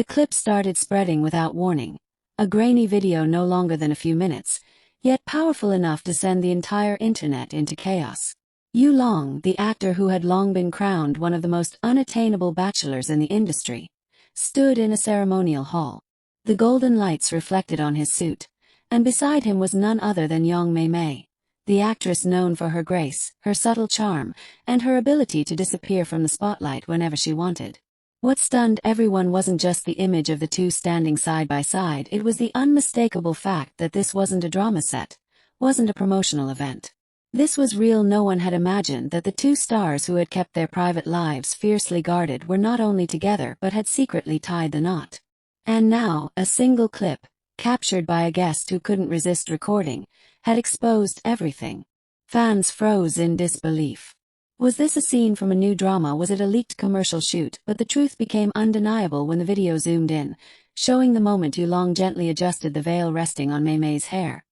The clip started spreading without warning, a grainy video no longer than a few minutes, yet powerful enough to send the entire internet into chaos. Yu Long, the actor who had long been crowned one of the most unattainable bachelors in the industry, stood in a ceremonial hall. The golden lights reflected on his suit, and beside him was none other than young Mei Mei, the actress known for her grace, her subtle charm, and her ability to disappear from the spotlight whenever she wanted. What stunned everyone wasn't just the image of the two standing side by side, it was the unmistakable fact that this wasn't a drama set, wasn't a promotional event. This was real. No one had imagined that the two stars who had kept their private lives fiercely guarded were not only together but had secretly tied the knot. And now, a single clip, captured by a guest who couldn't resist recording, had exposed everything. Fans froze in disbelief. Was this a scene from a new drama? Was it a leaked commercial shoot? But the truth became undeniable when the video zoomed in, showing the moment Yu Long gently adjusted the veil resting on Mei Mei's hair.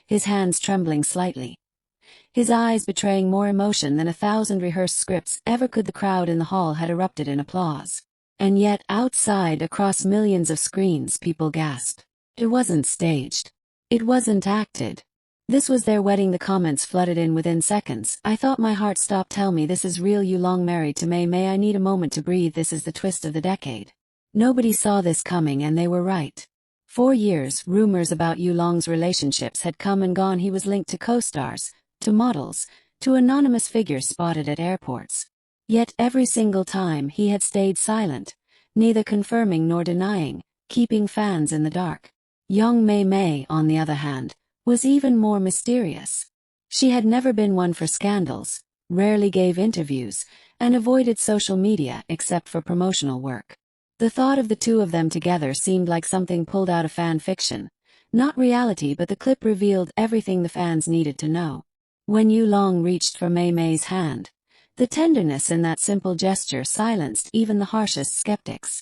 His hands trembling slightly, his eyes betraying more emotion than 1,000 rehearsed scripts ever could. The crowd in the hall had erupted in applause. And yet outside, across millions of screens, people gasped. It wasn't staged. It wasn't acted. This was their wedding. The comments flooded in within seconds. I thought my heart stopped. Tell me this is real. Yu Long married to Mei Mei. I need a moment to breathe. This is the twist of the decade. Nobody saw this coming, and they were right. For years, rumors about Yu Long's relationships had come and gone. He was linked to co-stars, to models, to anonymous figures spotted at airports. Yet every single time he had stayed silent, neither confirming nor denying, keeping fans in the dark. Young Mei Mei, on the other hand, was even more mysterious. She had never been one for scandals, rarely gave interviews, and avoided social media except for promotional work. The thought of the two of them together seemed like something pulled out of fan fiction, not reality. But the clip revealed everything the fans needed to know. When Yu Long reached for Mei Mei's hand, the tenderness in that simple gesture silenced even the harshest skeptics.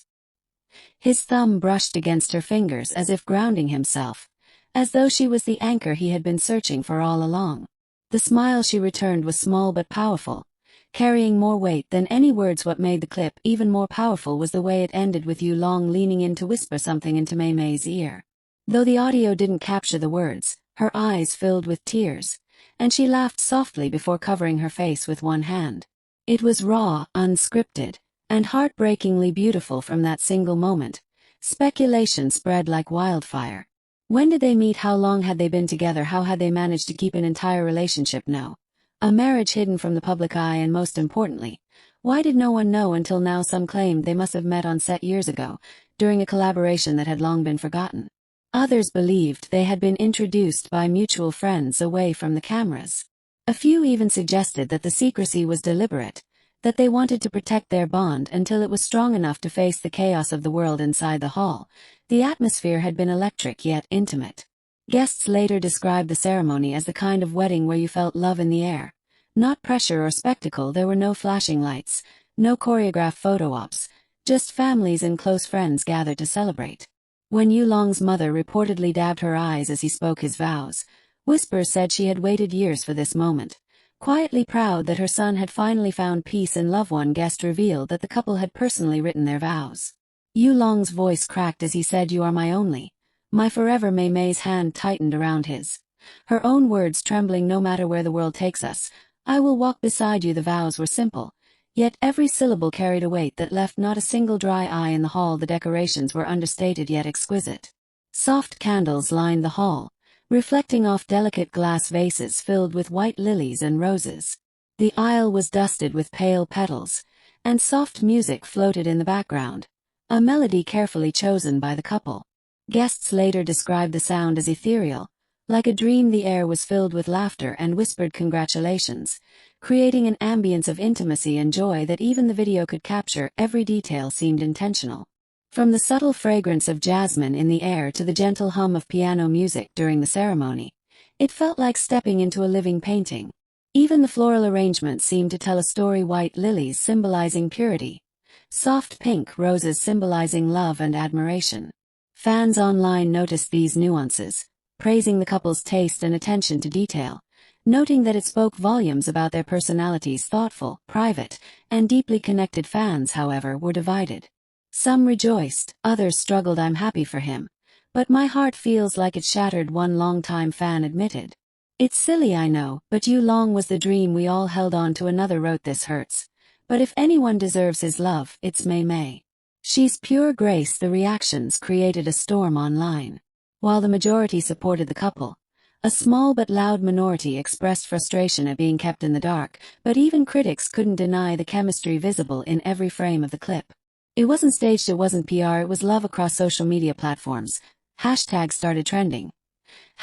His thumb brushed against her fingers as if grounding himself, as though she was the anchor he had been searching for all along. The smile she returned was small but powerful, carrying more weight than any words. What made the clip even more powerful was the way it ended, with Yu Long leaning in to whisper something into Mei Mei's ear. Though the audio didn't capture the words, her eyes filled with tears, and she laughed softly before covering her face with one hand. It was raw, unscripted, and heartbreakingly beautiful. From that single moment, speculation spread like wildfire. When did they meet? How long had they been together? How had they managed to keep an entire relationship? No. A marriage hidden from the public eye, and most importantly, why did no one know until now? Some claimed they must have met on set years ago, during a collaboration that had long been forgotten. Others believed they had been introduced by mutual friends away from the cameras. A few even suggested that the secrecy was deliberate, that they wanted to protect their bond until it was strong enough to face the chaos of the world inside the hall. The atmosphere had been electric yet intimate. Guests later described the ceremony as the kind of wedding where you felt love in the air. Not pressure or spectacle. There were no flashing lights, no choreographed photo ops, just families and close friends gathered to celebrate. When Yu Long's mother reportedly dabbed her eyes as he spoke his vows, whispers said she had waited years for this moment, quietly proud that her son had finally found peace and love. One guest revealed that the couple had personally written their vows. Yu Long's voice cracked as he said, "You are my only, my forever." Mei Mei's hand tightened around his, her own words trembling. "No matter where the world takes us, I will walk beside you." The vows were simple, yet every syllable carried a weight that left not a single dry eye in the hall. The decorations were understated yet exquisite. Soft candles lined the hall, reflecting off delicate glass vases filled with white lilies and roses. The aisle was dusted with pale petals, and soft music floated in the background, a melody carefully chosen by the couple. Guests later described the sound as ethereal, like a dream. The air was filled with laughter and whispered congratulations, creating an ambience of intimacy and joy that even the video could capture. Every detail seemed intentional. From the subtle fragrance of jasmine in the air to the gentle hum of piano music during the ceremony, it felt like stepping into a living painting. Even the floral arrangement seemed to tell a story. White lilies symbolizing purity, soft pink roses symbolizing love and admiration. Fans online noticed these nuances, praising the couple's taste and attention to detail, noting that it spoke volumes about their personalities. Thoughtful, private, and deeply connected. Fans, however, were divided. Some rejoiced, others struggled. I'm happy for him. But my heart feels like it's shattered, one longtime fan admitted. It's silly, I know, but Yu Long was the dream we all held on to. Another wrote, this hurts. But if anyone deserves his love, it's Mei Mei. She's pure grace. The reactions created a storm online. While the majority supported the couple, a small but loud minority expressed frustration at being kept in the dark, but even critics couldn't deny the chemistry visible in every frame of the clip. It wasn't staged, it wasn't PR, it was love across social media platforms. Hashtags started trending.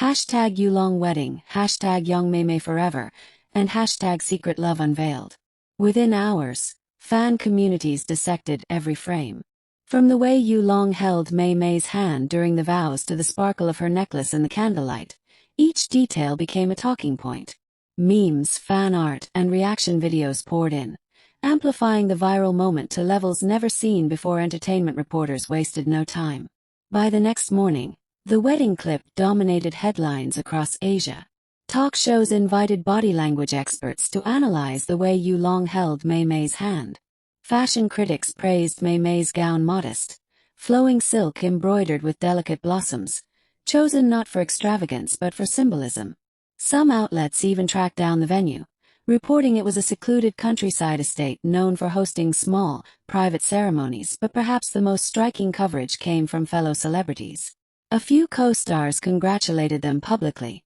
Hashtag Yu Long wedding, hashtag Young Mei Mei forever, and hashtag secret love unveiled. Within hours, fan communities dissected every frame. From the way Yu Long held Mei Mei's hand during the vows to the sparkle of her necklace in the candlelight, each detail became a talking point. Memes, fan art, and reaction videos poured in, amplifying the viral moment to levels never seen before. Entertainment reporters wasted no time. By the next morning, the wedding clip dominated headlines across Asia. Talk shows invited body language experts to analyze the way Yu Long held Mei Mei's hand. Fashion critics praised Mei Mei's gown, modest, flowing silk embroidered with delicate blossoms, chosen not for extravagance but for symbolism. Some outlets even tracked down the venue, reporting it was a secluded countryside estate known for hosting small, private ceremonies. But perhaps the most striking coverage came from fellow celebrities. A few co-stars congratulated them publicly,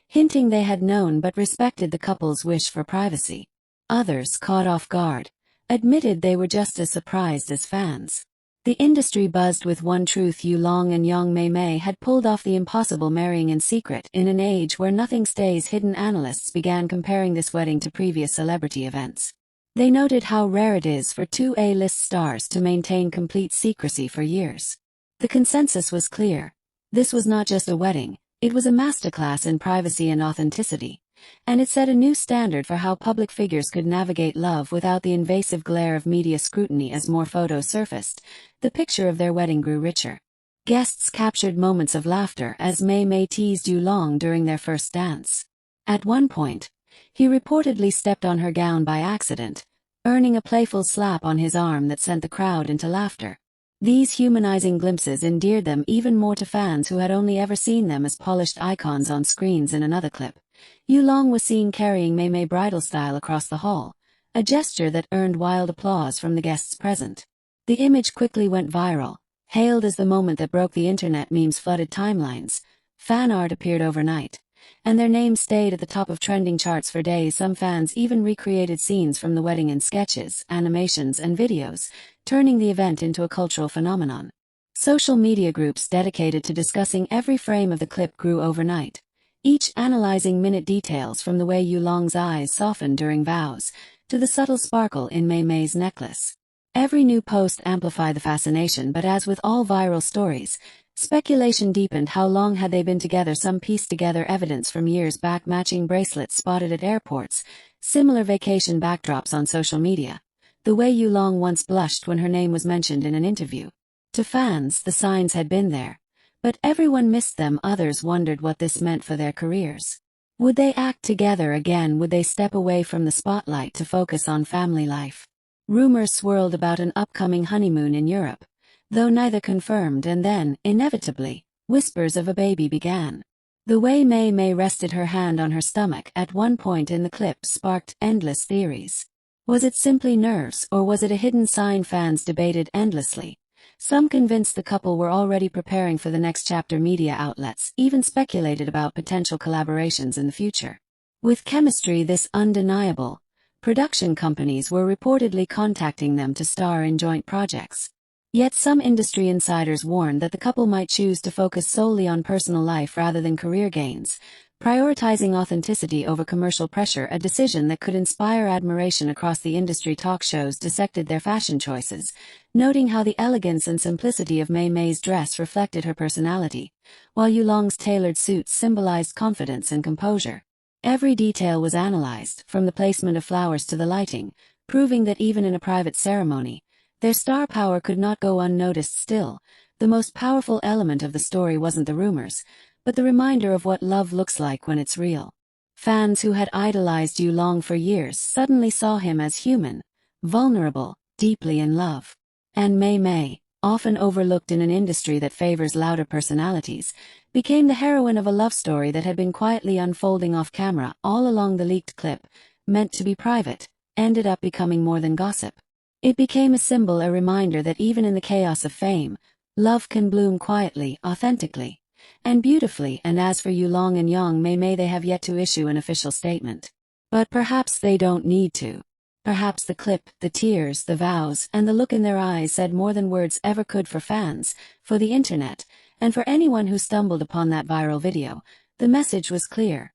hinting they had known but respected the couple's wish for privacy. Others, caught off guard, admitted they were just as surprised as fans. The industry buzzed with one truth: Yu Long and young Mei Mei had pulled off the impossible, marrying in secret. In an age where nothing stays hidden, analysts began comparing this wedding to previous celebrity events. They noted how rare it is for two A-list stars to maintain complete secrecy for years. The consensus was clear. This was not just a wedding, it was a masterclass in privacy and authenticity. And it set a new standard for how public figures could navigate love without the invasive glare of media scrutiny. As more photos surfaced, the picture of their wedding grew richer. Guests captured moments of laughter as Mei Mei teased Yu Long during their first dance. At one point, he reportedly stepped on her gown by accident, earning a playful slap on his arm that sent the crowd into laughter. These humanizing glimpses endeared them even more to fans who had only ever seen them as polished icons on screens. In another clip, Yu Long was seen carrying Mei Mei bridal style across the hall, a gesture that earned wild applause from the guests present. The image quickly went viral, hailed as the moment that broke the internet. Memes flooded timelines, fan art appeared overnight, and their names stayed at the top of trending charts for days. Some fans even recreated scenes from the wedding in sketches, animations, and videos, turning the event into a cultural phenomenon. Social media groups dedicated to discussing every frame of the clip grew overnight, each analyzing minute details, from the way Yu Long's eyes softened during vows, to the subtle sparkle in Mei Mei's necklace. Every new post amplified the fascination, but as with all viral stories, speculation deepened. How long had they been together? Some pieced together evidence from years back: matching bracelets spotted at airports, similar vacation backdrops on social media, the way Yu Long once blushed when her name was mentioned in an interview. To fans, the signs had been there, but everyone missed them. Others wondered what this meant for their careers. Would they act together again? Would they step away from the spotlight to focus on family life? Rumors swirled about an upcoming honeymoon in Europe, though neither confirmed, and then, inevitably, whispers of a baby began. The way Mei Mei rested her hand on her stomach at one point in the clip sparked endless theories. Was it simply nerves, or was it a hidden sign? Fans debated endlessly. Some convinced the couple were already preparing for the next chapter. Media outlets even speculated about potential collaborations in the future. With chemistry this undeniable, production companies were reportedly contacting them to star in joint projects. Yet some industry insiders warned that the couple might choose to focus solely on personal life rather than career gains, prioritizing authenticity over commercial pressure, a decision that could inspire admiration across the industry. Talk shows dissected their fashion choices, noting how the elegance and simplicity of Mei Mei's dress reflected her personality, while Yu Long's tailored suits symbolized confidence and composure. Every detail was analyzed, from the placement of flowers to the lighting, proving that even in a private ceremony, their star power could not go unnoticed. Still, the most powerful element of the story wasn't the rumors, but the reminder of what love looks like when it's real. Fans who had idolized Yu Long for years suddenly saw him as human, vulnerable, deeply in love. And Mei Mei, often overlooked in an industry that favors louder personalities, became the heroine of a love story that had been quietly unfolding off camera all along. The leaked clip, meant to be private, ended up becoming more than gossip. It became a symbol, a reminder that even in the chaos of fame, love can bloom quietly, authentically, and beautifully. And as for Yulong and Yang Mei Mei, they have yet to issue an official statement. But perhaps they don't need to. Perhaps the clip, the tears, the vows, and the look in their eyes said more than words ever could for fans, for the internet, and for anyone who stumbled upon that viral video. The message was clear.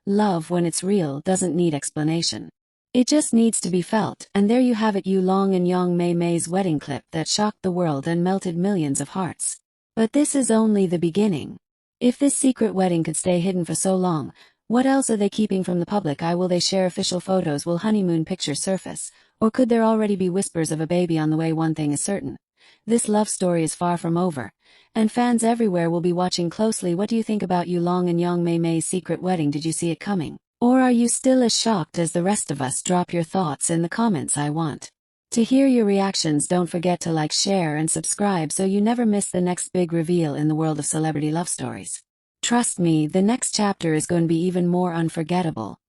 Love, when it's real, doesn't need explanation. It just needs to be felt. And there you have it, Yulong and Yang Mei Mei's wedding clip that shocked the world and melted millions of hearts. But this is only the beginning. If this secret wedding could stay hidden for so long, what else are they keeping from the public? Will they share official photos? Will honeymoon pictures surface? Or could there already be whispers of a baby on the way? One thing is certain. This love story is far from over, and fans everywhere will be watching closely. What do you think about Yulong and Yang Mei Mei's secret wedding? Did you see it coming? Or are you still as shocked as the rest of us? Drop your thoughts in the comments. I want to hear your reactions. Don't forget to like, share, and subscribe so you never miss the next big reveal in the world of celebrity love stories. Trust me, the next chapter is going to be even more unforgettable.